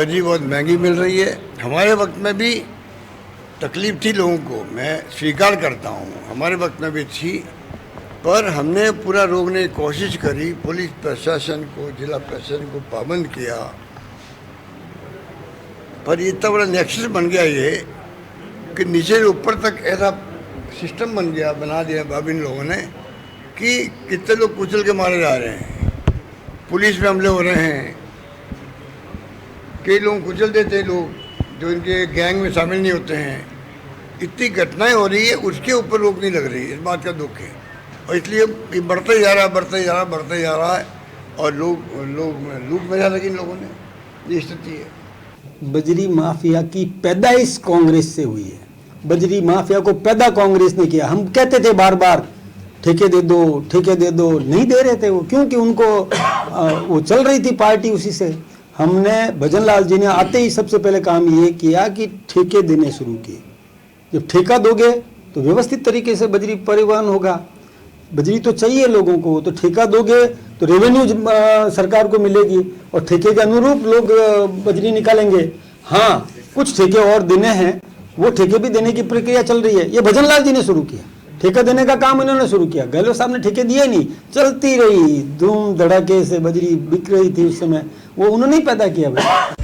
बजरी बहुत महंगी मिल रही है। हमारे वक्त में भी तकलीफ़ थी लोगों को, मैं स्वीकार करता हूँ, हमारे वक्त में भी थी, पर हमने पूरा रोकने की कोशिश करी। पुलिस प्रशासन को, जिला प्रशासन को पाबंद किया, पर इतना बड़ा नेक्सस बन गया ये कि नीचे से ऊपर तक ऐसा सिस्टम बना दिया अब इन लोगों ने कि कितने लोग कुचल के मारे जा रहे हैं, पुलिस पे हमले हो रहे हैं, कई लोग कुचल देते हैं, लोग जो इनके गैंग में शामिल नहीं होते हैं। इतनी घटनाएं हो रही है, उसके ऊपर रोक नहीं लग रही, इस बात का दुख है। और इसलिए ये बढ़ते ही जा रहा है, बढ़ते जा रहा है और लोग लूट मचा लगी इन लोगों ने। ये स्थिति है। बजरी माफिया की पैदाइश कांग्रेस से हुई है। बजरी माफिया को पैदा कांग्रेस ने किया। हम कहते थे बार बार ठेके दे दो, नहीं दे रहे थे वो, क्योंकि उनको वो चल रही थी पार्टी उसी से। हमने भजन लाल जी ने आते ही सबसे पहले काम ये किया कि ठेके देने शुरू किए। जब ठेका दोगे तो व्यवस्थित तरीके से बजरी परिवहन होगा। बजरी तो चाहिए लोगों को, तो ठेका दोगे तो रेवेन्यू सरकार को मिलेगी और ठेके के अनुरूप लोग बजरी निकालेंगे। हाँ, कुछ ठेके और देने हैं, वो ठेके भी देने की प्रक्रिया चल रही है। ये भजन लाल जी ने शुरू किया, ठेका देने का काम इन्होंने शुरू किया। गहलोत साहब ने ठेके दिए नहीं, चलती रही, धूम धड़ाके से बजरी बिक रही थी उस समय, वो उन्होंने ही पैदा किया भाई।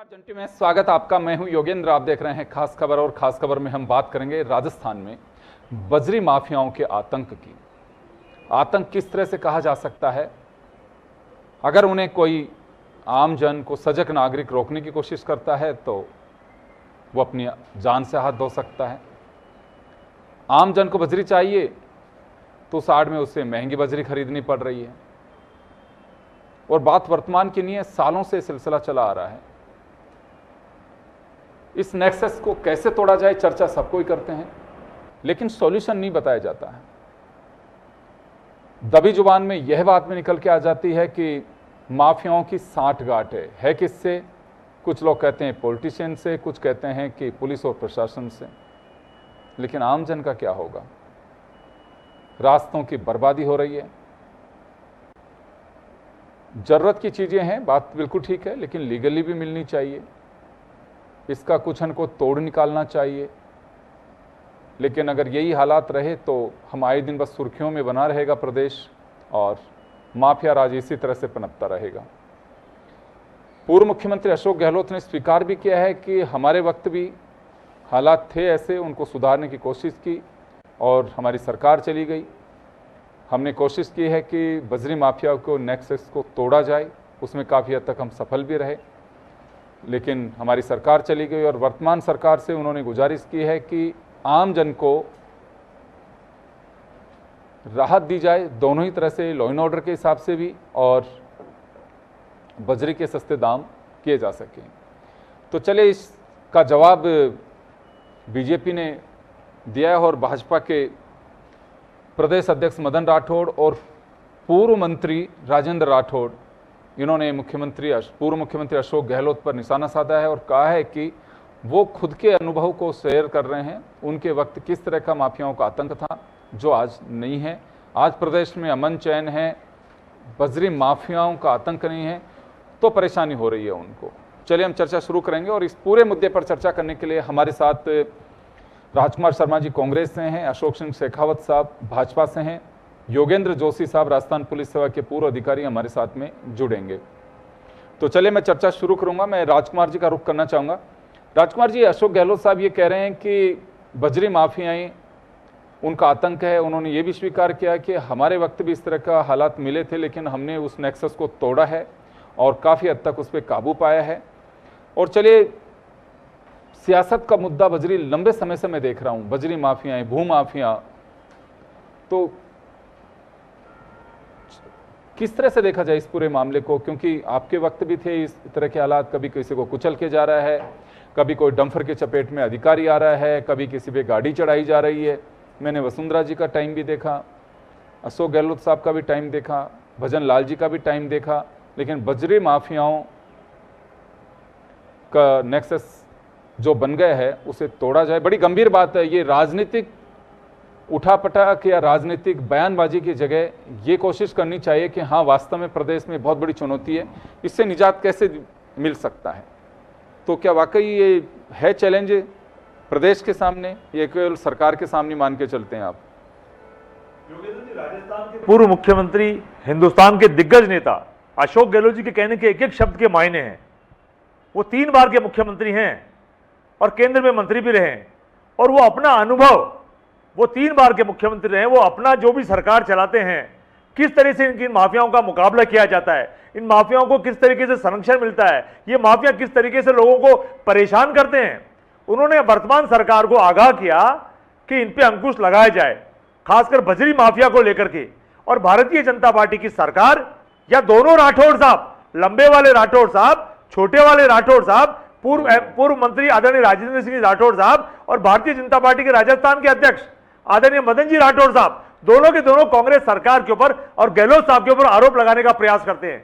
जंटी में स्वागत आपका। मैं हूं योगेंद्र, आप देख रहे हैं खास खबर। और खास खबर में हम बात करेंगे राजस्थान में बजरी माफियाओं के आतंक की। आतंक किस तरह से कहा जा सकता है? अगर उन्हें कोई आम जन को, सजग नागरिक रोकने की कोशिश करता है तो वो अपनी जान से हाथ धो सकता है। आम जन को बजरी चाहिए तो उस आड़ में उसे महंगी बजरी खरीदनी पड़ रही है। और बात वर्तमान की नहीं है, सालों से सिलसिला चला आ रहा है। इस नेक्सस को कैसे तोड़ा जाए, चर्चा सबको ही करते हैं, लेकिन सॉल्यूशन नहीं बताया जाता है। दबी जुबान में यह बात में निकल के आ जाती है कि माफियाओं की सांठगांठ है किससे? कुछ लोग कहते हैं पॉलिटिशियन से, कुछ कहते हैं कि पुलिस और प्रशासन से। लेकिन आम जन का क्या होगा? रास्तों की बर्बादी हो रही है। जरूरत की चीजें हैं, बात बिल्कुल ठीक है, लेकिन लीगली भी मिलनी चाहिए। इसका कुछ को तोड़ निकालना चाहिए। लेकिन अगर यही हालात रहे तो हम आए दिन बस सुर्खियों में बना रहेगा प्रदेश और माफिया राज इसी तरह से पनपता रहेगा। पूर्व मुख्यमंत्री अशोक गहलोत ने स्वीकार भी किया है कि हमारे वक्त भी हालात थे ऐसे, उनको सुधारने की कोशिश की और हमारी सरकार चली गई। हमने कोशिश की है कि बजरी माफिया को, नेक्सस को तोड़ा जाए। उसमें काफ़ी हद तक हम सफल भी रहे, लेकिन हमारी सरकार चली गई। और वर्तमान सरकार से उन्होंने गुजारिश की है कि आम जन को राहत दी जाए, दोनों ही तरह से, लॉ एंड ऑर्डर के हिसाब से भी और बजरी के सस्ते दाम किए जा सकें। तो चलिए इसका जवाब बीजेपी ने दिया है और भाजपा के प्रदेश अध्यक्ष मदन राठौड़ और पूर्व मंत्री राजेंद्र राठौड़, इन्होंने पूर्व मुख्यमंत्री अशोक गहलोत पर निशाना साधा है और कहा है कि वो खुद के अनुभव को शेयर कर रहे हैं। उनके वक्त किस तरह का माफियाओं का आतंक था जो आज नहीं है। आज प्रदेश में अमन चैन है, बजरी माफियाओं का आतंक नहीं है, तो परेशानी हो रही है उनको। चलिए हम चर्चा शुरू करेंगे और इस पूरे मुद्दे पर चर्चा करने के लिए हमारे साथ राजकुमार शर्मा जी कांग्रेस से हैं, अशोक सिंह शेखावत साहब भाजपा से हैं योगेंद्र जोशी साहब राजस्थान पुलिस सेवा के पूर्व अधिकारी हमारे साथ में जुड़ेंगे। तो चलिए मैं चर्चा शुरू करूंगा। मैं राजकुमार जी का रुख करना चाहूँगा। राजकुमार जी, अशोक गहलोत साहब ये कह रहे हैं कि बजरी माफियाएं उनका आतंक है। उन्होंने ये भी स्वीकार किया कि हमारे वक्त भी इस तरह का हालात मिले थे, लेकिन हमने उस नेक्सस को तोड़ा है और काफ़ी हद तक उस पर काबू पाया है। और चलिए, सियासत का मुद्दा बजरी लंबे समय से मैं देख रहा हूँ, बजरी माफियाएं, भू माफिया, तो किस तरह से देखा जाए इस पूरे मामले को? क्योंकि आपके वक्त भी थे इस तरह के हालात, कभी किसी को कुचल के जा रहा है, कभी कोई डंफर के चपेट में अधिकारी आ रहा है, कभी किसी पे गाड़ी चढ़ाई जा रही है। मैंने वसुंधरा जी का टाइम भी देखा, अशोक गहलोत साहब का भी टाइम देखा, भजन लाल जी का भी टाइम देखा, लेकिन बजरी माफियाओं का नेक्सस जो बन गया है उसे तोड़ा जाए। बड़ी गंभीर बात है ये। राजनीतिक उठापटक या राजनीतिक बयानबाजी की जगह ये कोशिश करनी चाहिए कि हाँ, वास्तव में प्रदेश में बहुत बड़ी चुनौती है, इससे निजात कैसे मिल सकता है। तो क्या वाकई ये है चैलेंज प्रदेश के सामने, ये केवल सरकार के सामने मान के चलते हैं आप? योगेंद्र जी, राजस्थान के पूर्व मुख्यमंत्री, हिंदुस्तान के दिग्गज नेता अशोक गहलोत जी के कहने के एक एक शब्द के मायने हैं। वो 3 बार के मुख्यमंत्री हैं और केंद्र में मंत्री भी रहे, और वो अपना अनुभव, वो 3 बार के मुख्यमंत्री रहे, वो अपना जो भी सरकार चलाते हैं, किस तरह से इन माफियाओं का मुकाबला किया जाता है, इन माफियाओं को किस तरीके से संरक्षण मिलता है, ये माफिया किस तरीके से लोगों को परेशान करते हैं, उन्होंने वर्तमान सरकार को आगाह किया कि इन पे अंकुश लगाया जाए, खासकर बजरी माफिया को लेकर के। और भारतीय जनता पार्टी की सरकार या दोनों राठौड़ साहब, लंबे वाले राठौड़ साहब, छोटे वाले राठौड़ साहब, पूर्व मंत्री आदरणीय राजेंद्र सिंह राठौड़ साहब और भारतीय जनता पार्टी के राजस्थान के अध्यक्ष आदरणीय मदन जी राठौड़ साहब, दोनों के दोनों कांग्रेस सरकार के ऊपर और गहलोत साहब के ऊपर आरोप लगाने का प्रयास करते हैं।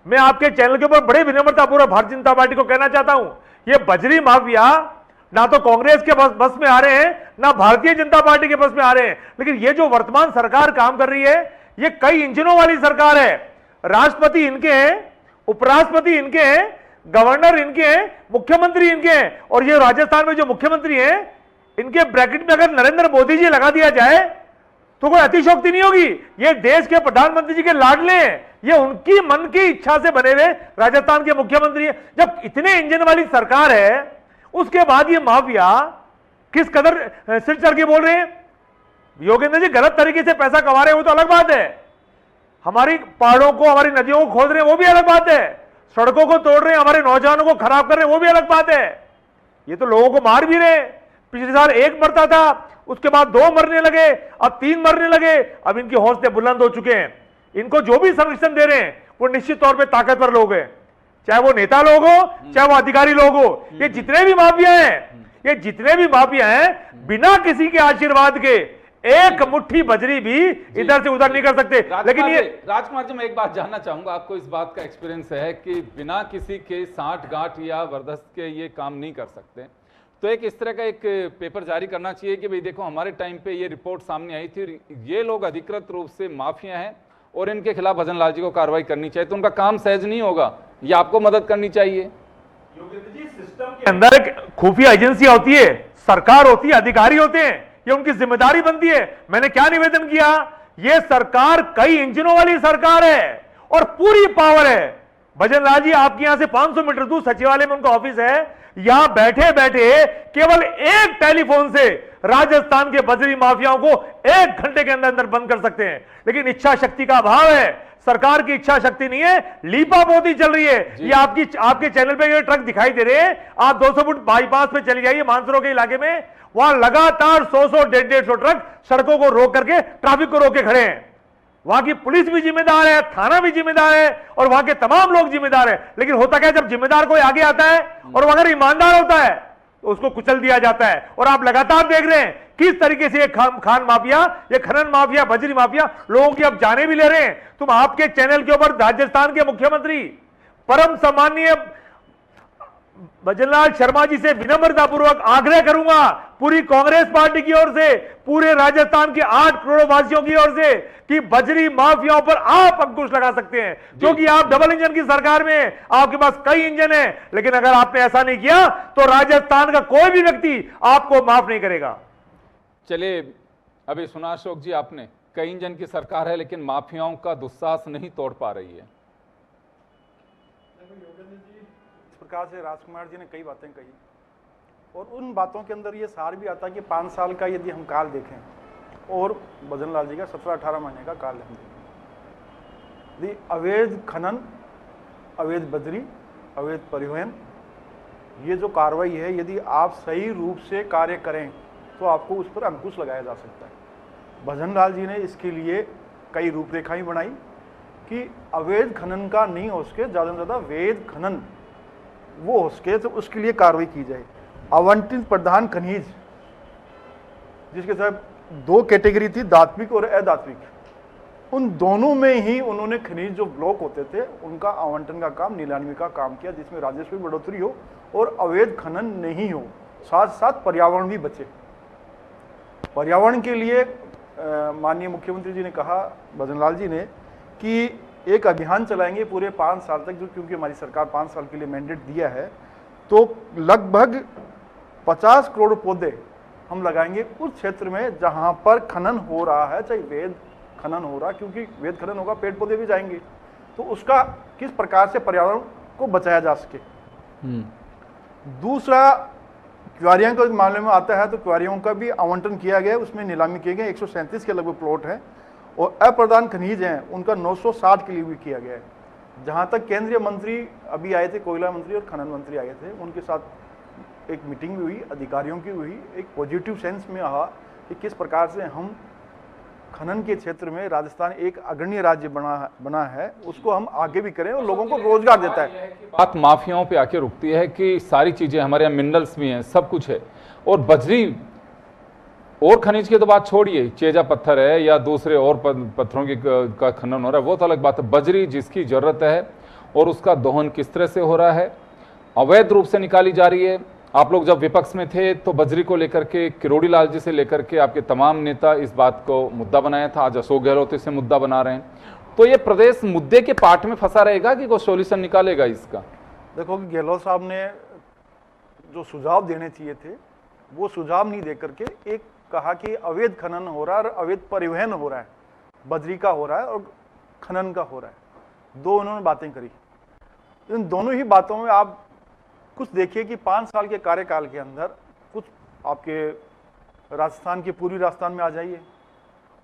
मैं आपके चैनल के ऊपर बड़े विनम्रतापूर्वक भारतीय जनता पार्टी को कहना चाहता हूं, ये बजरी माफिया ना तो कांग्रेस के बस में आ रहे हैं, ना भारतीय जनता पार्टी के बस में आ रहे हैं, लेकिन ये जो वर्तमान सरकार काम कर रही है, ये कई इंजनों वाली सरकार है। राष्ट्रपति इनके हैं, उपराष्ट्रपति इनके हैं, गवर्नर इनके हैं, मुख्यमंत्री इनके हैं, और ये राजस्थान में जो मुख्यमंत्री हैं, इनके ब्रैकेट में अगर नरेंद्र मोदी जी लगा दिया जाए तो कोई अतिशोक्ति नहीं होगी। ये देश के प्रधानमंत्री जी के लाडले हैं, ये उनकी मन की इच्छा से बने हुए राजस्थान के मुख्यमंत्री हैं। जब इतने इंजन वाली सरकार है, उसके बाद ये माफिया किस कदर सिर चढ़ के बोल रहे हैं। योगेंद्र जी गलत तरीके से पैसा कमा रहे हैं, वो तो अलग बात है। हमारी पहाड़ों को, हमारी नदियों को खोद रहे हैं, वो भी अलग बात है। सड़कों को तोड़ रहे हैं, हमारे नौजवानों को खराब कर रहे हैं, वो भी अलग बात है। ये तो लोगों को मार भी रहे। पिछले साल 1 मरता था, उसके बाद 2 मरने लगे, अब 3 मरने लगे। अब इनके हौसले बुलंद हो चुके हैं। इनको जो भी संरक्षण दे रहे हैं वो निश्चित तौर पे ताकतवर लोग हैं, चाहे वो नेता लोग हो, चाहे वो अधिकारी लोग हो। ये जितने भी माफिया हैं, ये जितने भी माफिया हैं, बिना किसी के आशीर्वाद के एक मुट्ठी बजरी भी इधर से उधर नहीं कर सकते। लेकिन ये राजकुमार जी, मैं एक बात जानना चाहूंगा, आपको इस बात का एक्सपीरियंस है कि बिना किसी के साठ गांठ या वरदस्त के ये काम नहीं कर सकते, तो एक इस तरह का एक पेपर जारी करना चाहिए कि भाई देखो, हमारे टाइम पे ये रिपोर्ट सामने आई थी, ये लोग अधिकृत रूप से माफिया हैं और इनके खिलाफ भजन लाल जी को कार्रवाई करनी चाहिए। तो उनका काम सहज नहीं होगा, ये आपको मदद करनी चाहिए। योगेंद्र जी, सिस्टम के अंदर एक खुफिया एजेंसी होती है, सरकार होती है, अधिकारी होते हैं, ये उनकी जिम्मेदारी बनती है। मैंने क्या निवेदन किया, ये सरकार कई इंजनों वाली सरकार है और पूरी पावर है। भजन लाल जी, आपके यहां से 500 मीटर दूर सचिवालय में उनका ऑफिस है, यहां बैठे बैठे केवल एक टेलीफोन से राजस्थान के बजरी माफियाओं को 1 घंटे के अंदर अंदर बंद कर सकते हैं। लेकिन इच्छा शक्ति का अभाव है, सरकार की इच्छा शक्ति नहीं है, लीपापोती चल रही है। ये आपके चैनल पे ये ट्रक दिखाई दे रहे हैं, आप 200 फुट बाईपास पे चले जाइए मानसरोवर के इलाके में, वहां लगातार 100-100, 150-150 ट्रक सड़कों को रोक करके, ट्रैफिक को रोक के खड़े हैं। वहां की पुलिस भी जिम्मेदार है, थाना भी जिम्मेदार है और वहां के तमाम लोग जिम्मेदार है। लेकिन होता क्या है, जब जिम्मेदार कोई आगे आता है और वो अगर ईमानदार होता है तो उसको कुचल दिया जाता है। और आप लगातार देख रहे हैं किस तरीके से ये खान माफिया, ये खनन माफिया, बजरी माफिया लोगों की अब जाने भी ले रहे हैं। तुम आपके चैनल के ऊपर राजस्थान के मुख्यमंत्री परम सम्माननीय भजनलाल शर्मा जी से विनम्रतापूर्वक आग्रह करूंगा, पूरी कांग्रेस पार्टी की ओर से, पूरे राजस्थान के 8 करोड़ वासियों की ओर से, कि बजरी माफियाओं पर आप अंकुश लगा सकते हैं, क्योंकि आप डबल इंजन की सरकार में, आपके पास कई इंजन हैं। लेकिन अगर आपने ऐसा नहीं किया तो राजस्थान का कोई भी व्यक्ति आपको माफ नहीं करेगा। चलिए, अभी सुना अशोक जी आपने, कई इंजन की सरकार है, लेकिन माफियाओं का दुस्साहस नहीं तोड़ पा रही है। इस प्रकार से राजकुमार जी ने कई बातें कही और उन बातों के अंदर ये सार भी आता है कि 5 साल का यदि हम काल देखें और भजनलाल जी का 17-18 महीने का काल हम देखें, यदि अवैध खनन, अवैध बजरी, अवैध परिवहन, ये जो कार्रवाई है, यदि आप सही रूप से कार्य करें तो आपको उस पर अंकुश लगाया जा सकता है। भजनलाल जी ने इसके लिए कई रूपरेखाएं बनाई कि अवैध खनन का नहीं हो सके, ज़्यादा से ज़्यादा वैध खनन वो हो सके, तो उसके लिए कार्रवाई की जाए। आवंटित प्रधान खनिज, जिसके साथ 2 कैटेगरी थी, दात्विक और अदात्विक, उन दोनों में ही उन्होंने खनिज जो ब्लॉक होते थे उनका आवंटन का काम, नीलामी का काम किया, जिसमें राजस्व में बढ़ोतरी हो और अवैध खनन नहीं हो, साथ साथ पर्यावरण भी बचे। पर्यावरण के लिए माननीय मुख्यमंत्री जी ने कहा, भजनलाल जी ने, कि एक अभियान चलाएंगे पूरे 5 साल तक, जो क्योंकि हमारी सरकार 5 साल के लिए मैंडेट दिया है, तो लगभग 50 करोड़ पौधे हम लगाएंगे उस क्षेत्र में जहां पर खनन हो रहा है, चाहे वैध खनन हो रहा है, क्योंकि वैध खनन होगा पेड़ पौधे भी जाएंगे, तो उसका किस प्रकार से पर्यावरण को बचाया जा सके। दूसरा, क्वारियों के मामले में आता है तो क्वारियों का भी आवंटन किया गया, उसमें नीलामी किए गए, 137 के लगभग प्लॉट है, और अप्रधान खनिज हैं उनका 960 के लिए भी किया गया है। जहां तक केंद्रीय मंत्री अभी आए थे, कोयला मंत्री और खनन मंत्री आए थे, उनके साथ एक मीटिंग भी हुई, अधिकारियों की हुई, एक पॉजिटिव सेंस में रहा कि किस प्रकार से हम खनन के क्षेत्र में राजस्थान एक अग्रणी राज्य बना है, उसको हम आगे भी करें और लोगों को रोजगार देता है। बात माफियाओं पे आके रुकती है कि सारी चीजें हमारे यहाँ, मिनरल्स भी हैं, सब कुछ है, और बजरी और खनिज की तो बात छोड़िए, चेजा पत्थर है या दूसरे और पत्थरों की का खनन हो रहा है, वो तो अलग बात है। बजरी जिसकी जरूरत है और उसका दोहन किस तरह से हो रहा है, अवैध रूप से निकाली जा रही है। आप लोग जब विपक्ष में थे तो बजरी को लेकर के किरोड़ी लाल जी से लेकर के आपके तमाम नेता इस बात को मुद्दा बनाया था, आज अशोक गहलोत इसे मुद्दा बना रहे हैं। तो ये प्रदेश मुद्दे के पार्ट में फंसा रहेगा कि कोई सॉल्यूशन निकालेगा इसका? देखो कि गहलोत साहब ने जो सुझाव देने चाहिए थे वो सुझाव नहीं दे करके एक कहा कि अवैध खनन हो रहा है और अवैध परिवहन हो रहा है, बजरी का हो रहा है और खनन का हो रहा है, 2 उन्होंने बातें करी। इन दोनों ही बातों में आप कुछ देखिए कि 5 साल के कार्यकाल के अंदर कुछ आपके राजस्थान के पूर्वी राजस्थान में आ जाइए,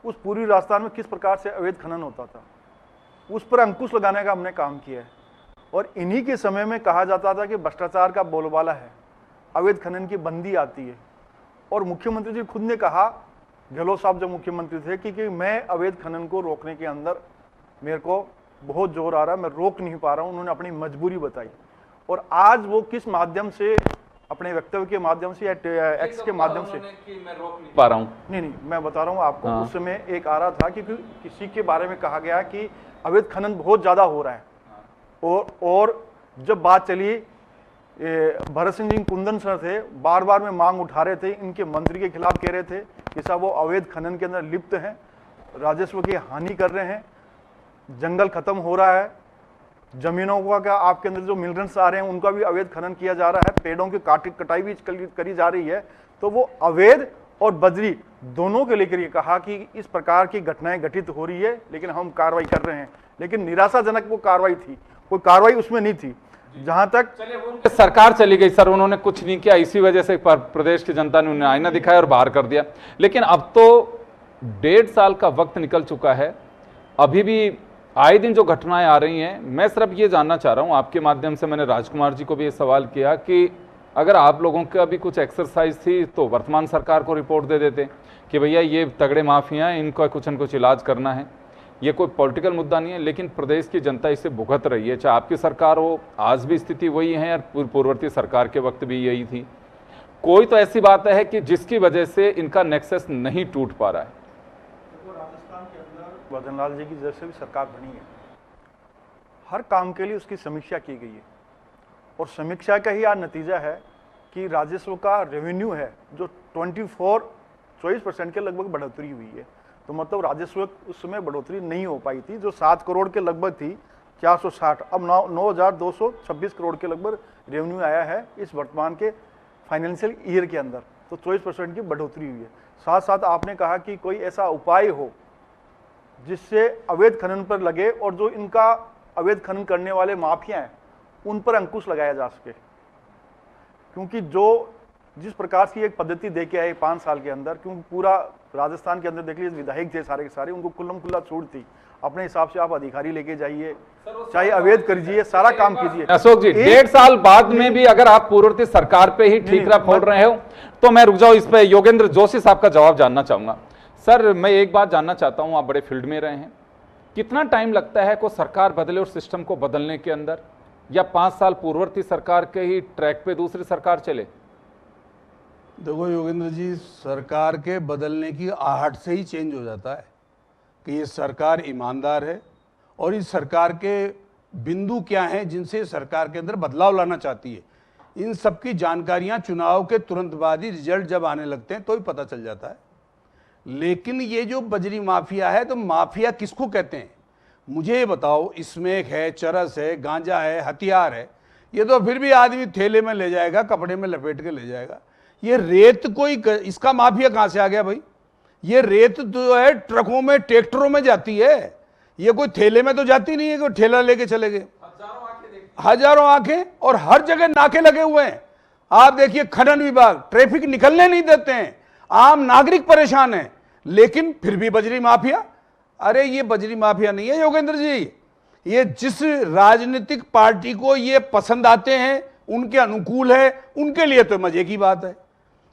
उस पूर्वी राजस्थान में किस प्रकार से अवैध खनन होता था, उस पर अंकुश लगाने का हमने काम किया है। और इन्हीं के समय में कहा जाता था कि भ्रष्टाचार का बोलबाला है, अवैध खनन की बंदी आती है, और मुख्यमंत्री जी खुद ने कहा, गहलोत साहब जब मुख्यमंत्री थे, कि मैं अवैध खनन को रोकने के अंदर मेरे को बहुत जोर आ रहा है, मैं रोक नहीं पा रहा हूं, उन्होंने अपनी मजबूरी बताई। और आज वो किस माध्यम से, अपने वक्तव्य के माध्यम से या एक्स के माध्यम से, मैं रोक नहीं पा रहा हूं, नहीं मैं बता रहा हूं आपको, उस समय एक आ रहा था कि किसी के बारे में कहा गया कि अवैध खनन बहुत ज्यादा हो रहा है, और जब बात चली, भरत सिंह जी कुंदन सर थे, बार बार में मांग उठा रहे थे, इनके मंत्री के खिलाफ कह रहे थे कि साहब वो अवैध खनन के अंदर लिप्त हैं, राजस्व की हानि कर रहे हैं, जंगल खत्म हो रहा है, जमीनों का क्या आपके अंदर जो मिनरल्स आ रहे हैं उनका भी अवैध खनन किया जा रहा है, पेड़ों की कटाई भी करी जा रही है। तो वो अवैध और बजरी दोनों के लेकर ये कहा कि इस प्रकार की घटनाएं घटित हो रही है, लेकिन हम कार्रवाई कर रहे हैं, लेकिन निराशाजनक वो कार्रवाई थी, कोई कार्रवाई उसमें नहीं थी। जहां तक सरकार चली गई सर, उन्होंने कुछ नहीं किया, इसी वजह से प्रदेश की जनता ने उन्हें आईना दिखाया और बाहर कर दिया। लेकिन अब तो 1.5 साल का वक्त निकल चुका है, अभी भी आए दिन जो घटनाएं आ रही हैं, मैं सिर्फ ये जानना चाह रहा हूं, आपके माध्यम से मैंने राजकुमार जी को भी ये सवाल किया कि अगर आप लोगों का भी कुछ एक्सरसाइज थी तो वर्तमान सरकार को रिपोर्ट दे देते कि भैया ये तगड़े माफिया हैं, इनका कुछ न कुछ इलाज करना है। ये कोई पॉलिटिकल मुद्दा नहीं है, लेकिन प्रदेश की जनता इसे भुगत रही है, चाहे आपकी सरकार हो, आज भी स्थिति वही है और पूर्ववर्ती सरकार के वक्त भी यही थी। कोई तो ऐसी बात है कि जिसकी वजह से इनका नेक्सस नहीं टूट पा रहा है। राजस्थान के अंदर भजनलाल जी की जैसे भी सरकार बनी है, हर काम के लिए उसकी समीक्षा की गई है, और समीक्षा का ही आज नतीजा है कि राजस्व का रेवेन्यू है जो 24% के लगभग बढ़ोतरी हुई है। तो मतलब राजस्व उस समय बढ़ोतरी नहीं हो पाई थी, जो 7 करोड़ के लगभग थी 460, अब 9,226 करोड़ के लगभग रेवेन्यू आया है इस वर्तमान के फाइनेंशियल ईयर के अंदर। तो 24% की बढ़ोतरी हुई है। साथ साथ आपने कहा कि कोई ऐसा उपाय हो जिससे अवैध खनन पर लगे और जो इनका अवैध खनन करने वाले माफिया हैं उन पर अंकुश लगाया जा सके। क्योंकि जिस प्रकार की एक पद्धति दे के आए 5 साल के अंदर, क्योंकि पूरा राजस्थान के अंदर देख लीजिए विधायक थे सारे के सारे, उनको खुल्लम खुल्ला छूट थी, अपने हिसाब से आप अधिकारी लेके जाइए, चाहे अवैध करिए, सारा काम कीजिए। अशोक जी, 1.5 साल बाद में भी अगर आप पूर्ववर्ती सरकार पे ही ठीकरा फोड़ रहे हो तो मैं रुक जाऊं, इस पे योगेंद्र जोशी साहब का जवाब जानना चाहूंगा। सर, मैं एक बात जानना चाहता हूं, आप बड़े फील्ड में रहे हैं, कितना टाइम लगता है को सरकार बदले और सिस्टम को बदलने के अंदर, या 5 साल पूर्ववर्ती सरकार के ही ट्रैक पे दूसरी सरकार चले? देखो योगेंद्र जी, सरकार के बदलने की आहट से ही चेंज हो जाता है कि ये सरकार ईमानदार है और इस सरकार के बिंदु क्या हैं जिनसे सरकार के अंदर बदलाव लाना चाहती है। इन सब की जानकारियां चुनाव के तुरंत बाद ही रिजल्ट जब आने लगते हैं तो ही पता चल जाता है। लेकिन ये जो बजरी माफिया है, तो माफिया किसको कहते हैं मुझे ये बताओ? स्मैक है, चरस है, गांजा है, हथियार है, ये तो फिर भी आदमी थैले में ले जाएगा, कपड़े में लपेट के ले जाएगा। ये रेत कोई इसका माफिया कहाँ से आ गया भाई? ये रेत जो है ट्रकों में, ट्रैक्टरों में जाती है, ये कोई थैले में तो जाती नहीं है, कोई ठेला लेके चले गए। हजारों आंखें और हर जगह नाके लगे हुए हैं। आप देखिए खनन विभाग ट्रैफिक निकलने नहीं देते हैं, आम नागरिक परेशान है, लेकिन फिर भी बजरी माफिया। अरे ये बजरी माफिया नहीं है योगेंद्र जी, ये जिस राजनीतिक पार्टी को ये पसंद आते हैं, उनके अनुकूल है, उनके लिए तो मजे की बात है।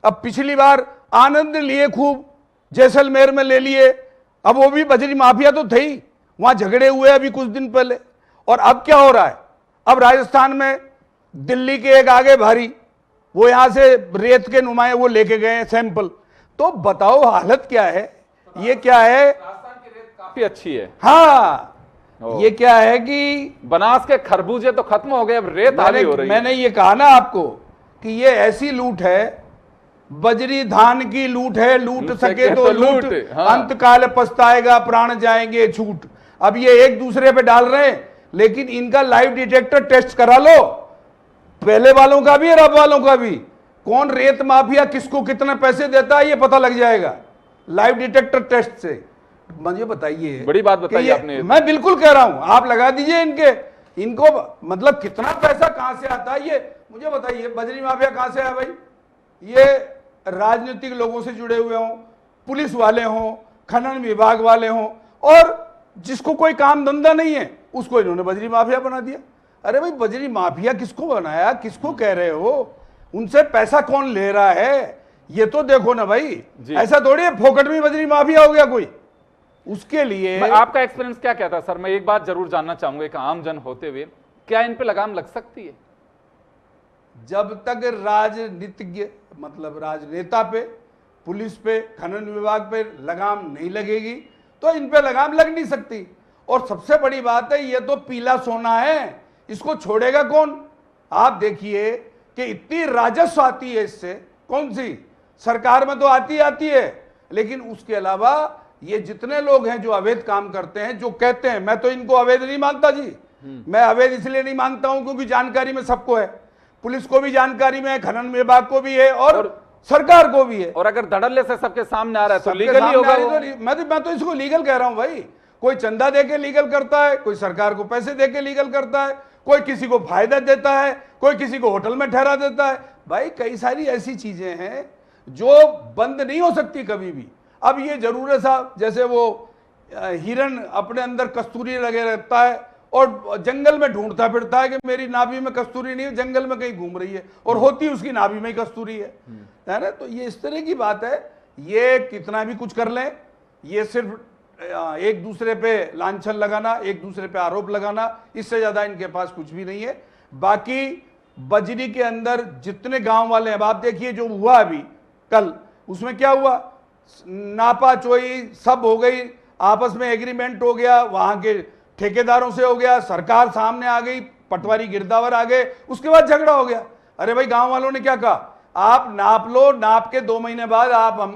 अब पिछली बार आनंद लिए खूब, जैसलमेर में ले लिए, अब वो भी बजरी माफिया तो थे ही, वहां झगड़े हुए अभी कुछ दिन पहले। और अब क्या हो रहा है? अब राजस्थान में दिल्ली के एक आगे भारी, वो यहां से रेत के नुमाए वो लेके गए सैंपल। तो बताओ हालत क्या है? ये क्या है? राजस्थान की रेत काफी अच्छी है। हाँ, ये क्या है कि बनास के खरबूजे तो खत्म हो गए, अब रेत हावी हो रही है। मैंने ये कहा ना आपको कि ये ऐसी लूट है, बजरी धान की लूट है, लूट सके तो लूट, हाँ। अंत काल पछताएगा प्राण जाएंगे छूट। अब ये एक दूसरे पे डाल रहे हैं, लेकिन इनका लाइव डिटेक्टर टेस्ट करा लो, पहले वालों का भी और अब वालों का भी। कौन रेत माफिया किसको कितने पैसे देता है ये पता लग जाएगा लाइव डिटेक्टर टेस्ट से। मुझे बताइए, बड़ी बात बताई आपने। मैं बिल्कुल कह रहा हूं, आप लगा दीजिए इनको मतलब कितना पैसा कहां से आता है ये मुझे बताइए। बजरी माफिया कहां से है भाई? ये राजनीतिक लोगों से जुड़े हुए हों, पुलिस वाले हों, खनन विभाग वाले हों, और जिसको कोई काम धंधा नहीं है उसको इन्होंने बजरी माफिया बना दिया। अरे भाई, बजरी माफिया किसको बनाया, किसको कह रहे हो? उनसे पैसा कौन ले रहा है ये तो देखो ना भाई। ऐसा थोड़ी है फोकट में बजरी माफिया हो गया कोई। उसके लिए आपका एक्सपीरियंस क्या कहता है सर? मैं एक बात जरूर जानना चाहूंगा, एक आम जन होते हुए, क्या इन पे लगाम लग सकती है? जब तक राजनीतिज्ञ मतलब राजनेता पे, पुलिस पे, खनन विभाग पे लगाम नहीं लगेगी तो इन पे लगाम लग नहीं सकती। और सबसे बड़ी बात है, ये तो पीला सोना है, इसको छोड़ेगा कौन? आप देखिए कि इतनी राजस्व आती है इससे, कौन सी सरकार में तो आती है, लेकिन उसके अलावा ये जितने लोग हैं जो अवैध काम करते हैं, जो कहते हैं, मैं तो इनको अवैध नहीं मानता जी, मैं अवैध इसलिए नहीं मानता हूं क्योंकि जानकारी में सबको है, पुलिस को भी जानकारी में है, खनन विभाग को भी है और सरकार को भी है। और अगर धड़ल्ले से सबके सामने आ रहा है तो लीगल ही होगा। मैं तो इसको लीगल कह रहा हूं भाई। कोई चंदा देके लीगल करता है, कोई सरकार को पैसे देके लीगल करता है, कोई किसी को फायदा देता है, कोई किसी को होटल में ठहरा देता है। भाई कई सारी ऐसी चीजें हैं जो बंद नहीं हो सकती कभी भी। अब ये जरूर है साहब, जैसे वो हिरन अपने अंदर कस्तूरी लगे रहता है और जंगल में ढूंढता फिरता है कि मेरी नाभि में कस्तूरी नहीं है, जंगल में कहीं घूम रही है और होती उसकी नाभि में ही कस्तूरी है ना। तो ये इस तरह की बात है। ये कितना भी कुछ कर लें, ये सिर्फ एक दूसरे पे लांछन लगाना, एक दूसरे पे आरोप लगाना, इससे ज्यादा इनके पास कुछ भी नहीं है। बाकी बजरी के अंदर जितने गांव वाले हैं, आप देखिए जो हुआ अभी कल, उसमें क्या हुआ, नापा चोई सब हो गई, आपस में एग्रीमेंट हो गया, वहां के ठेकेदारों से हो गया, सरकार सामने आ गई, पटवारी गिरदावर आ गए, उसके बाद झगड़ा हो गया। अरे भाई गांव वालों ने क्या कहा, आप नाप लो, नाप के 2 महीने बाद हम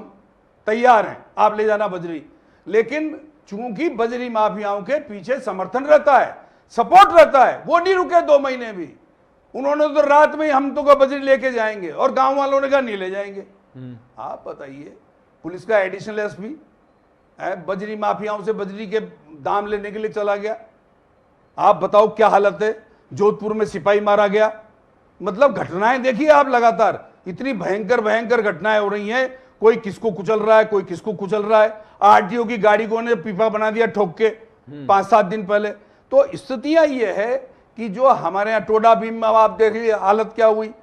तैयार हैं, आप ले जाना बजरी। लेकिन चूंकि बजरी माफियाओं के पीछे समर्थन रहता है, सपोर्ट रहता है, वो नहीं रुके 2 महीने भी। उन्होंने तो रात में हम तो बजरी लेके जाएंगे और गांव वालों ने कहा नहीं ले जाएंगे। आप बताइए, पुलिस का एडिशनल एसपी बजरी माफियाओं से बजरी के दाम लेने के लिए चला गया। आप बताओ क्या हालत है। जोधपुर में सिपाही मारा गया। मतलब घटनाएं देखिए आप, लगातार इतनी भयंकर भयंकर घटनाएं हो रही हैं। कोई किसको कुचल रहा है, कोई किसको कुचल रहा है। आरटीओ की गाड़ी को ने पीपा बना दिया ठोक के 5-7 दिन पहले। तो स्थितियां ये है कि जो हमारे यहाँ टोडा भीम में आप देख लीजिए हालत क्या हुई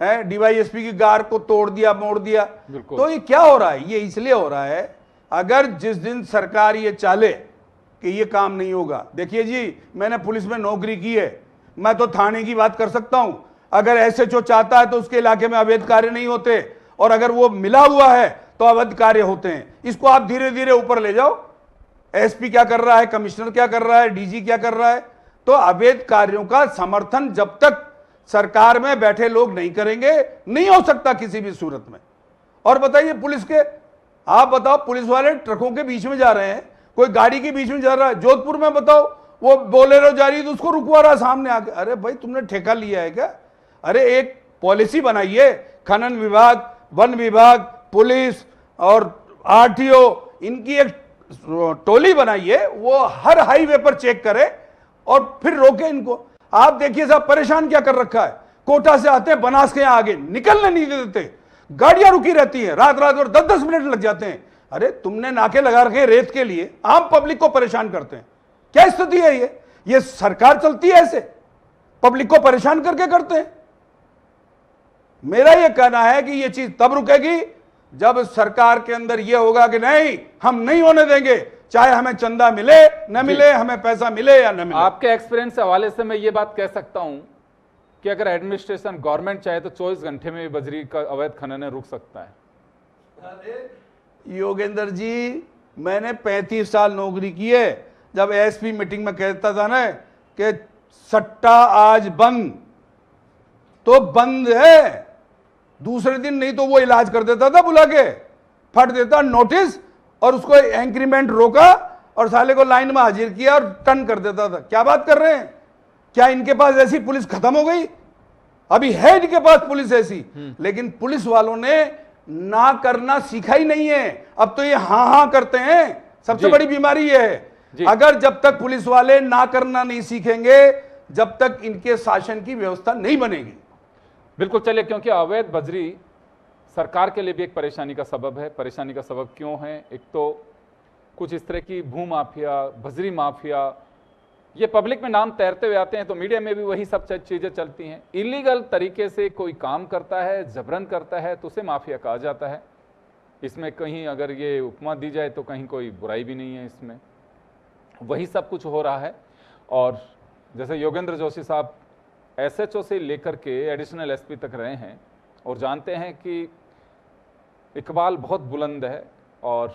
है। डीवाईएसपी की कार को तोड़ दिया, मोड़ दिया। तो ये क्या हो रहा है? ये इसलिए हो रहा है, अगर जिस दिन सरकार ये चाले कि ये काम नहीं होगा। देखिए जी, मैंने पुलिस में नौकरी की है, मैं तो थाने की बात कर सकता हूं। अगर एसएचओ चाहता है तो उसके इलाके में अवैध कार्य नहीं होते, और अगर वो मिला हुआ है तो अवैध कार्य होते हैं। इसको आप धीरे धीरे ऊपर ले जाओ। एसपी क्या कर रहा है, कमिश्नर क्या कर रहा है, डीजी क्या कर रहा है। तो अवैध कार्यों का समर्थन जब तक सरकार में बैठे लोग नहीं करेंगे, नहीं हो सकता किसी भी सूरत में। और बताइए पुलिस के, आप बताओ, पुलिस वाले ट्रकों के बीच में जा रहे हैं, कोई गाड़ी के बीच में जा रहा है। जोधपुर में बताओ, वो बोलेरो जा रही है तो उसको रुकवा रहा सामने आके। अरे भाई, तुमने ठेका लिया है क्या? अरे एक पॉलिसी बनाइए। खनन विभाग, वन विभाग, पुलिस और आरटीओ, इनकी एक टोली बनाइए, वो हर हाईवे पर चेक करे और फिर रोके इनको। आप देखिए साहब, परेशान क्या कर रखा है। कोटा से आते हैं, बनास के आगे निकलने नहीं देते, गाड़ियां रुकी रहती हैं रात रात और 10-10 मिनट लग जाते हैं। अरे तुमने नाके लगा रखे रेत के लिए, आम पब्लिक को परेशान करते हैं। क्या स्थिति है ये सरकार चलती है ऐसे? पब्लिक को परेशान करके करते हैं। मेरा यह कहना है कि यह चीज तब रुकेगी जब सरकार के अंदर यह होगा कि नहीं, हम नहीं होने देंगे, चाहे हमें चंदा मिले न मिले, हमें पैसा मिले या न मिले। आपके एक्सपीरियंस के हवाले से मैं ये बात कह सकता हूं कि अगर एडमिनिस्ट्रेशन, गवर्नमेंट चाहे तो 24 घंटे में बजरी का अवैध खनन रुक सकता है। योगेंद्र जी, मैंने 35 साल नौकरी की है। जब एसपी मीटिंग में कहता था ना कि सट्टा आज बंद, तो बंद है। दूसरे दिन नहीं तो वो इलाज कर देता था, बुला के फट देता नोटिस और उसको इंक्रीमेंट रोका और साले को लाइन में हाजिर किया और टर्न कर देता था। क्या बात कर रहे हैं? क्या इनके पास ऐसी पुलिस खत्म हो गई? अभी है इनके पास पुलिस ऐसी, लेकिन पुलिस वालों ने ना करना सीखा ही नहीं है। अब तो ये हाँ हाँ करते हैं। सबसे बड़ी बीमारी ये है। अगर जब तक पुलिस वाले ना करना नहीं सीखेंगे, जब तक इनके शासन की व्यवस्था नहीं बनेगी। बिल्कुल, चलिए, क्योंकि अवैध बजरी सरकार के लिए भी एक परेशानी का सबब है। परेशानी का सबब क्यों है? एक तो कुछ इस तरह की भू माफिया, बजरी माफिया, ये पब्लिक में नाम तैरते हुए आते हैं, तो मीडिया में भी वही सब चीज़ें चलती हैं। इलीगल तरीके से कोई काम करता है, जबरन करता है, तो उसे माफिया कहा जाता है। इसमें कहीं अगर ये उपमा दी जाए तो कहीं कोई बुराई भी नहीं है इसमें। वही सब कुछ हो रहा है। और जैसे योगेंद्र जोशी साहब एसएचओ से लेकर के एडिशनल एसपी तक रहे हैं और जानते हैं कि इकबाल बहुत बुलंद है, और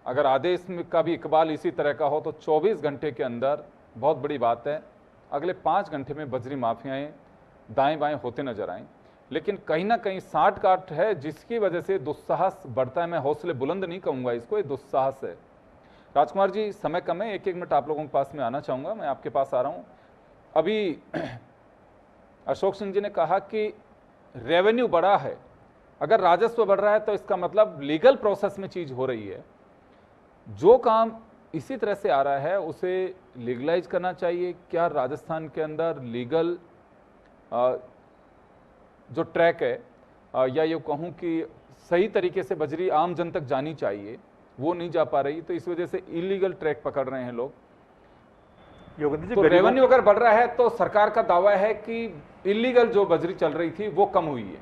अगर आदेश का भी इकबाल इसी तरह का हो तो 24 घंटे के अंदर, बहुत बड़ी बात है, अगले 5 घंटे में बजरी माफियाएँ दाएं बाएं होते नजर आएँ। लेकिन कहीं ना कहीं साठ गांठ है जिसकी वजह से दुस्साहस बढ़ता है। मैं हौसले बुलंद नहीं कहूँगा इसको, ये दुस्साहस है। राजकुमार जी, समय कम है, 1-1 मिनट आप लोगों के पास में आना चाहूँगा। मैं आपके पास आ रहा हूँ। अभी अशोक सिंह जी ने कहा कि रेवेन्यू बढ़ा है। अगर राजस्व बढ़ रहा है तो इसका मतलब लीगल प्रोसेस में चीज़ हो रही है। जो काम इसी तरह से आ रहा है उसे लीगलाइज करना चाहिए। क्या राजस्थान के अंदर लीगल जो ट्रैक है, या ये कहूँ कि सही तरीके से बजरी आम जन तक जानी चाहिए, वो नहीं जा पा रही, तो इस वजह से इलीगल ट्रैक पकड़ रहे हैं लोग। तो रेवेन्यू अगर बढ़ रहा है तो सरकार का दावा है कि इलीगल जो बजरी चल रही थी वो कम हुई है।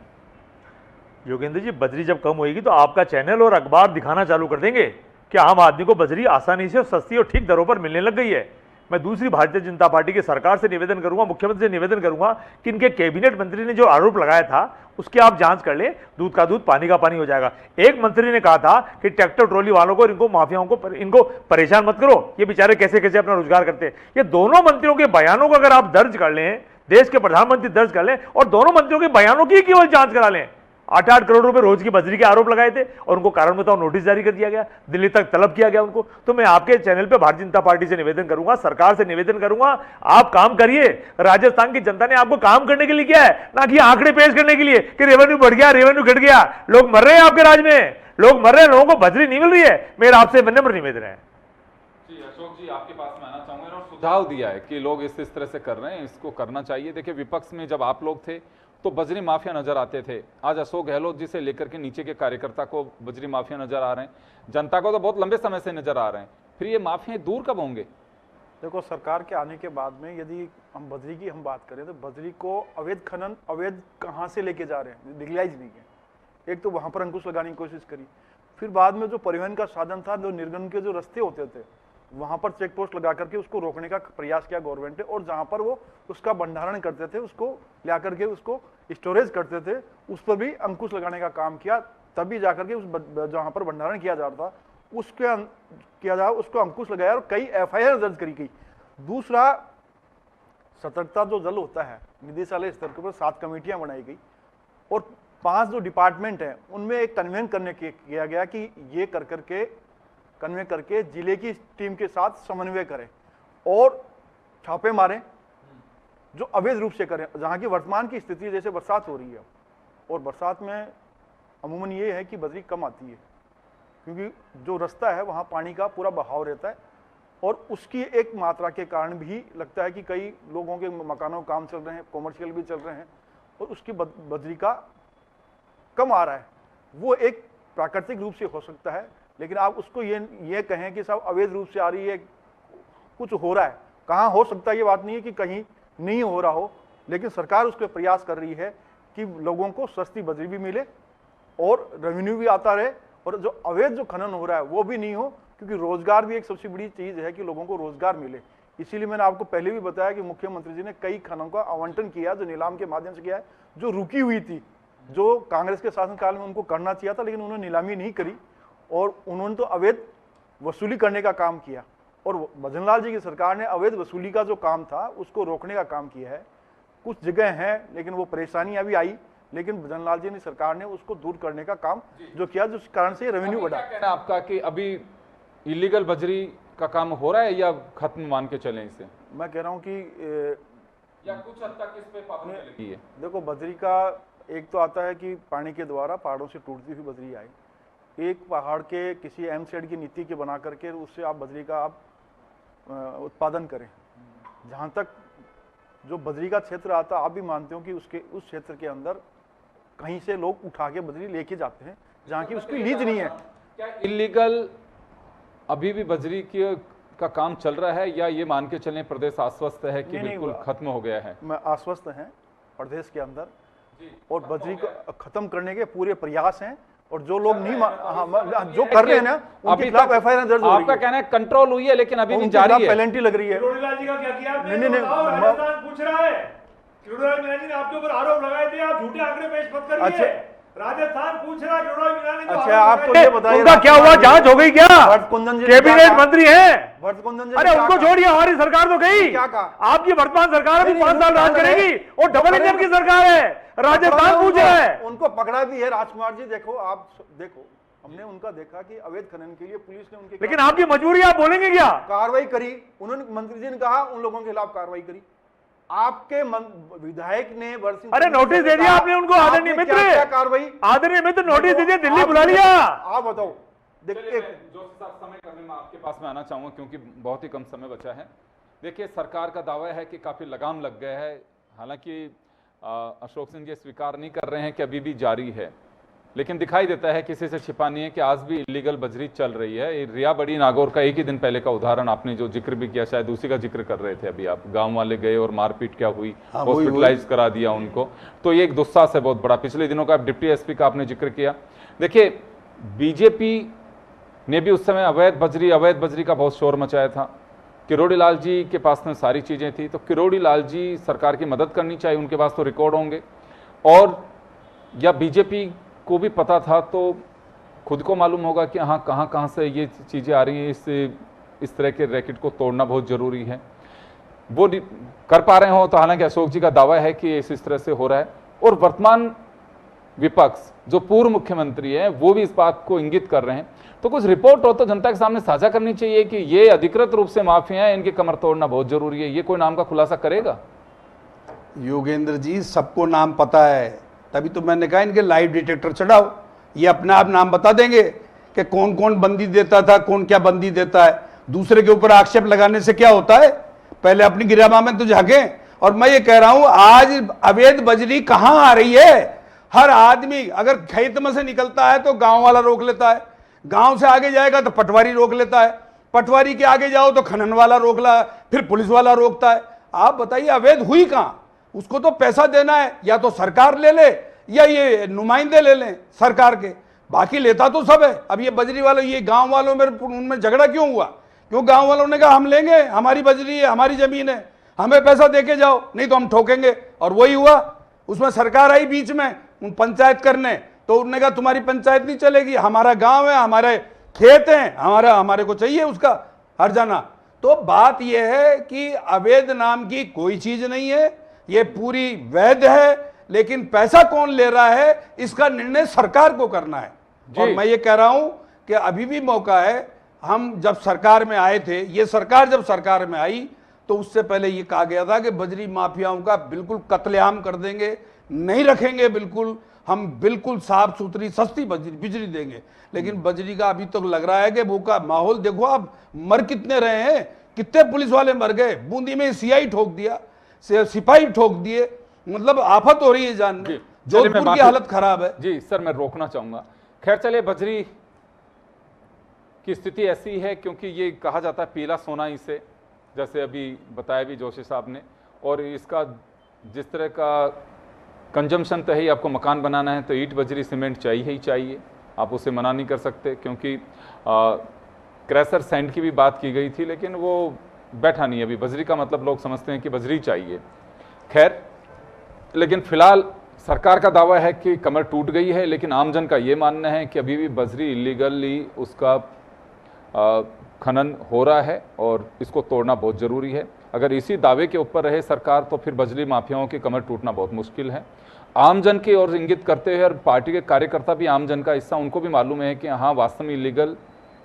योगेंद्र जी, बजरी जब कम होगी तो आपका चैनल और अखबार दिखाना चालू कर देंगे कि आम आदमी को बजरी आसानी से, सस्ती और ठीक दरों पर मिलने लग गई है। मैं दूसरी भारतीय जनता पार्टी की सरकार से निवेदन करूंगा, मुख्यमंत्री से निवेदन करूंगा कि इनके कैबिनेट मंत्री ने जो आरोप लगाया था उसकी आप जांच कर लें। दूध का दूध, पानी का पानी हो जाएगा। एक मंत्री ने कहा था कि ट्रैक्टर ट्रॉली वालों को, इनको माफियाओं को, इनको परेशान मत करो, ये बेचारे कैसे कैसे अपना रोजगार करते हैं। ये दोनों मंत्रियों के बयानों को अगर आप दर्ज कर लें, देश के प्रधानमंत्री दर्ज कर लें और दोनों मंत्रियों के बयानों की केवल जांच करा लें। 8-8 करोड़ रुपए रोज की बजरी के आरोप लगाए थे और उनको कारण बताओ नोटिस जारी कर दिया गया, दिल्ली तक तलब किया गया उनको। तो मैं आपके चैनल पे भारतीय जनता पार्टी से निवेदन करूंगा, सरकार से निवेदन करूंगा, आप काम करिए। राजस्थान की जनता ने आपको काम करने के लिए किया है, ना कि आंकड़े पेश करने के लिए कि रेवेन्यू बढ़ गया, रेवेन्यू घट गया। लोग मर रहे हैं आपके राज में, लोग मर रहे हैं, लोगों को बजरी नहीं मिल रही है, मेरे आपसे विनम्र निवेदन रहे हैं। जी अशोक जी, आपके पास में आना चाहूंगा और सुझाव दिया है कि लोग इस तरह से कर रहे हैं, इसको करना चाहिए। देखिए विपक्ष में जब आप लोग थे तो बजरी माफिया नजर आते थे, आज अशोक गहलोत जी से लेकर के नीचे के कार्यकर्ता को बजरी माफिया नजर आ रहे हैं, जनता को तो बहुत लंबे समय से नजर आ रहे हैं, फिर ये माफिया दूर कब होंगे? देखो, सरकार के आने के बाद में यदि हम बजरी की बात करें तो बजरी को अवैध खनन अवैध कहाँ से लेके जा रहे हैं, लीगलाइज नहीं है। एक तो वहां पर अंकुश लगाने की कोशिश करी, फिर बाद में जो परिवहन का साधन था, जो निर्गमन के जो रास्ते होते थे, वहां पर चेक पोस्ट लगा करके उसको रोकने का प्रयास किया गवर्नमेंट ने, और जहां पर वो उसका भंडारण करते थे, उसको ला करके उसको स्टोरेज करते थे, उस पर भी अंकुश लगाने का काम किया। तभी जाकर के उस जहां पर भंडारण किया जा रहा था उसके किया जा उसको अंकुश लगाया और कई FIR दर्ज करी गई। दूसरा, सतर्कता जो जल होता है, निदेशालय स्तर के ऊपर 7 कमेटियां बनाई गई और 5 जो डिपार्टमेंट हैं उनमें एक कन्वेन करने किया गया कि ये कर करके कन्वे करके जिले की टीम के साथ समन्वय करें और छापे मारें जो अवैध रूप से करें। जहां की वर्तमान की स्थिति, जैसे बरसात हो रही है और बरसात में अमूमन ये है कि बजरी कम आती है क्योंकि जो रास्ता है वहां पानी का पूरा बहाव रहता है और उसकी एक मात्रा के कारण भी लगता है कि कई लोगों के मकानों काम चल रहे हैं, कॉमर्शियल भी चल रहे हैं और उसकी बजरी का कम आ रहा है। वो एक प्राकृतिक रूप से हो सकता है, लेकिन आप उसको ये कहें कि सब अवैध रूप से आ रही है, कुछ हो रहा है, कहाँ हो सकता है, ये बात नहीं है कि कहीं नहीं हो रहा हो, लेकिन सरकार उसके प्रयास कर रही है कि लोगों को सस्ती बजरी भी मिले और रेवेन्यू भी आता रहे और जो अवैध जो खनन हो रहा है वो भी नहीं हो, क्योंकि रोजगार भी एक सबसे बड़ी चीज है कि लोगों को रोजगार मिले। इसीलिए मैंने आपको पहले भी बताया कि मुख्यमंत्री जी ने कई खननों का आवंटन किया जो नीलाम के माध्यम से किया है, जो रुकी हुई थी, जो कांग्रेस के शासनकाल में उनको करना चाहिए था, लेकिन उन्होंने नीलामी नहीं करी और उन्होंने तो अवैध वसूली करने का काम किया। और भजनलाल जी की सरकार ने अवैध वसूली का जो काम था उसको रोकने का काम किया है। कुछ जगह हैं लेकिन वो परेशानियां भी आई, लेकिन भजनलाल जी ने सरकार ने उसको दूर करने का काम जो किया, जिस कारण से रेवेन्यू बढ़ा। क्या कहना है आपका कि अभी इलीगल बजरी का काम हो रहा है या खत्म मान के चलें इसे? मैं कह रहा हूँ कि या कुछ हद तक इस पे पाबंदी लगी है? देखो, बजरी का एक तो आता है कि पानी के द्वारा पहाड़ों से टूटती हुई बजरी आई, एक पहाड़ के किसी एमसेड की नीति के बना करके उससे आप बजरी का आप उत्पादन करें। जहाँ तक जो बजरी का क्षेत्र आता है, आप भी मानते हो कि उसके उस क्षेत्र के अंदर कहीं से लोग उठा के बजरी लेके जाते हैं जहाँ की उसकी लीज नहीं है। क्या इलीगल अभी भी बजरी का काम चल रहा है या ये मान के चलें प्रदेश आश्वस्त है कि बिल्कुल खत्म हो गया है? मैं आश्वस्त हैं प्रदेश के अंदर और बजरी को खत्म करने के पूरे प्रयास हैं और जो लोग नहीं जो कर रहे हैं ना उनके खिलाफ FIR दर्ज हो रही है। आपका कहना है कंट्रोल हुई है लेकिन अभी भी जारी है, पेनल्टी लग रही है। किरोड़ीलाल जी का क्या किया आपने? नहीं, राजस्थान पूछ रहा है, किरोड़ीलाल मीणा जी ने आपके ऊपर आरोप लगाए थे, आप झूठे आंकड़े पेश मत करिए। अच्छा, राजस्थान पूछ रहा है, किरोड़ीलाल मीणा ने अच्छा, आप तो ये बताइए उनका क्या हुआ, जांच हो गई क्या? कैबिनेट मंत्री हैं, अरे उनको छोड़िए, हमारी सरकार तो गई, आपकी वर्तमान सरकार अभी 5 साल राज करेगी और डबल इंजन की सरकार है। राजस्थान पूछ रहा है, उनको पकड़ा भी है। राजकुमार जी देखो, आप देखो, हमने उनका देखा कि अवैध खनन के लिए पुलिस ने उनके, लेकिन आपकी मजबूरी, आप बोलेंगे क्या? कार्रवाई करी, उन्होंने मंत्री जी ने कहा उन लोगों के खिलाफ कार्रवाई करी। आपके विधायक ने अरे नोटिस दे दिया आपने उनको, आदरणीय मित्र, क्या कार्रवाई? आदरणीय मित्र नोटिस दीजिए, दिल्ली बुला लिया। आप बताओ। देखिए जो समय करने में आपके पास में आना चाहूंगा क्योंकि बहुत ही कम समय बचा है। देखिए सरकार का दावा है कि काफी लगाम लग गया है, हालांकि अशोक सिंह जी स्वीकार नहीं कर रहे हैं कि अभी भी जारी है, लेकिन दिखाई देता है किसी से छिपा नहीं है कि आज भी इलीगल बजरी चल रही है। रिया बड़ी नागौर का एक ही दिन पहले का उदाहरण आपने जो जिक्र भी किया, शायद उसी का जिक्र कर रहे थे अभी आप, गांव वाले गए और मारपीट क्या हुई, हॉस्पिटलाइज करा दिया उनको, तो ये एक दुस्साहस है बहुत बड़ा। पिछले दिनों का डिप्टी SP का आपने जिक्र किया। देखिए बीजेपी ने भी उस समय अवैध बजरी का बहुत शोर मचाया था, किरोड़ीलाल जी के पास में सारी चीजें थी, तो किरोड़ीलाल जी सरकार की मदद करनी चाहिए, उनके पास तो रिकॉर्ड होंगे, और या बीजेपी को भी पता था तो खुद को मालूम होगा कि हाँ कहाँ से ये चीज़ें आ रही हैं, इस तरह के रैकेट को तोड़ना बहुत ज़रूरी है। वो कर पा रहे हो तो, हालांकि अशोक जी का दावा है कि इस तरह से हो रहा है, और वर्तमान विपक्ष जो पूर्व मुख्यमंत्री है वो भी इस बात को इंगित कर रहे हैं। तो कुछ रिपोर्ट हो तो जनता के सामने साझा करनी चाहिए कि ये अधिकृत रूप से माफिया है, इनकी कमर तोड़ना बहुत जरूरी है। ये कोई नाम का खुलासा करेगा? योगेंद्र जी, सबको नाम पता है, तभी तो मैंने कहा इनके लाइव डिटेक्टर चढ़ाओ, ये अपने आप नाम बता देंगे कि कौन कौन बंदी देता था, कौन क्या बंदी देता है। दूसरे के ऊपर आक्षेप लगाने से क्या होता है, पहले अपनी गिरामा में तो झांकें। और मैं ये कह रहा हूं, आज अवैध बजरी कहां आ रही है? हर आदमी अगर खेत में से निकलता है तो गांव वाला रोक लेता है, गांव से आगे जाएगा तो पटवारी रोक लेता है, पटवारी के आगे जाओ तो खनन वाला रोक ला, फिर पुलिस वाला रोकता है। आप बताइए अवैध हुई कहां? उसको तो पैसा देना है, या तो सरकार ले ले या ये नुमाइंदे ले लें सरकार के, बाकी लेता तो सब है। अब ये बजरी वालों, ये गांव वालों में उनमें झगड़ा क्यों हुआ? क्यों गांव वालों ने कहा हम लेंगे, हमारी बजरी है, हमारी जमीन है, हमें पैसा देके जाओ, नहीं तो हम ठोकेंगे। और वही हुआ, उसमें सरकार आई बीच में उन पंचायत करने, तो उन्होंने कहा तुम्हारी पंचायत नहीं चलेगी, हमारा गांव है, हमारे खेत हैं, हमारे को चाहिए उसका हर्जाना। तो बात यह है कि अवैध नाम की कोई चीज नहीं है, ये पूरी वैध है, लेकिन पैसा कौन ले रहा है इसका निर्णय सरकार को करना है। और मैं ये कह रहा हूं कि अभी भी मौका है। हम जब सरकार में आए थे, ये सरकार जब सरकार में आई तो उससे पहले ये कहा गया था कि बजरी माफियाओं का बिल्कुल कत्लेआम कर देंगे, नहीं रखेंगे, बिल्कुल हम बिल्कुल साफ सुथरी सस्ती बिजली देंगे। लेकिन बजरी का अभी तक लग रहा है कि वो का माहौल देखो, आप मर कितने रहे हैं, कितने पुलिस वाले मर गए, बूंदी में सीआई ठोक दिया, सिपाही ठोक दिए, मतलब आफत हो रही है जान में। जोधपुर की हालत खराब है। जी सर, मैं रोकना चाहूंगा। खैर चलिए, बजरी की स्थिति ऐसी है क्योंकि ये कहा जाता है पीला सोना इसे, जैसे अभी बताया भी जोशी साहब ने, और इसका जिस तरह का कंजम्पशन तो है ही, आपको मकान बनाना है तो ईंट बजरी सीमेंट चाहिए ही चाहिए, आप उसे मना नहीं कर सकते। क्योंकि क्रैशर सैंड की भी बात की गई थी, लेकिन वो बैठा नहीं। अभी बजरी का मतलब लोग समझते हैं कि बजरी चाहिए। खैर, लेकिन फिलहाल सरकार का दावा है कि कमर टूट गई है, लेकिन आमजन का ये मानना है कि अभी भी बजरी इलीगली उसका खनन हो रहा है और इसको तोड़ना बहुत ज़रूरी है। अगर इसी दावे के ऊपर रहे सरकार तो फिर बजरी माफियाओं की कमर टूटना बहुत मुश्किल है। आमजन की ओर इंगित करते हुए, और पार्टी के कार्यकर्ता भी आमजन का हिस्सा, उनको भी मालूम है कि हाँ वास्तव में इलीगल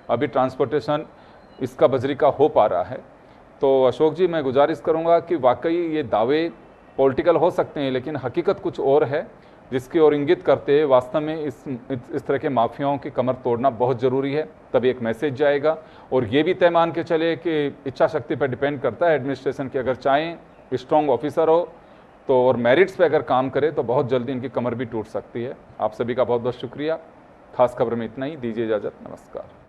अभी ट्रांसपोर्टेशन इसका बजरी का हो पा रहा है। तो अशोक जी, मैं गुजारिश करूँगा कि वाकई ये दावे पॉलिटिकल हो सकते हैं, लेकिन हकीकत कुछ और है, जिसकी ओर इंगित करते हुए वास्तव में इस तरह के माफियाओं की कमर तोड़ना बहुत ज़रूरी है। तभी एक मैसेज जाएगा। और ये भी तय मान के चले कि इच्छा शक्ति पर डिपेंड करता है एडमिनिस्ट्रेशन की, अगर चाहें स्ट्रॉन्ग ऑफिसर हो तो और मेरिट्स पे अगर काम करे तो बहुत जल्दी इनकी कमर भी टूट सकती है। आप सभी का बहुत बहुत शुक्रिया। खास खबर में इतना ही, दीजिए इजाज़त, नमस्कार।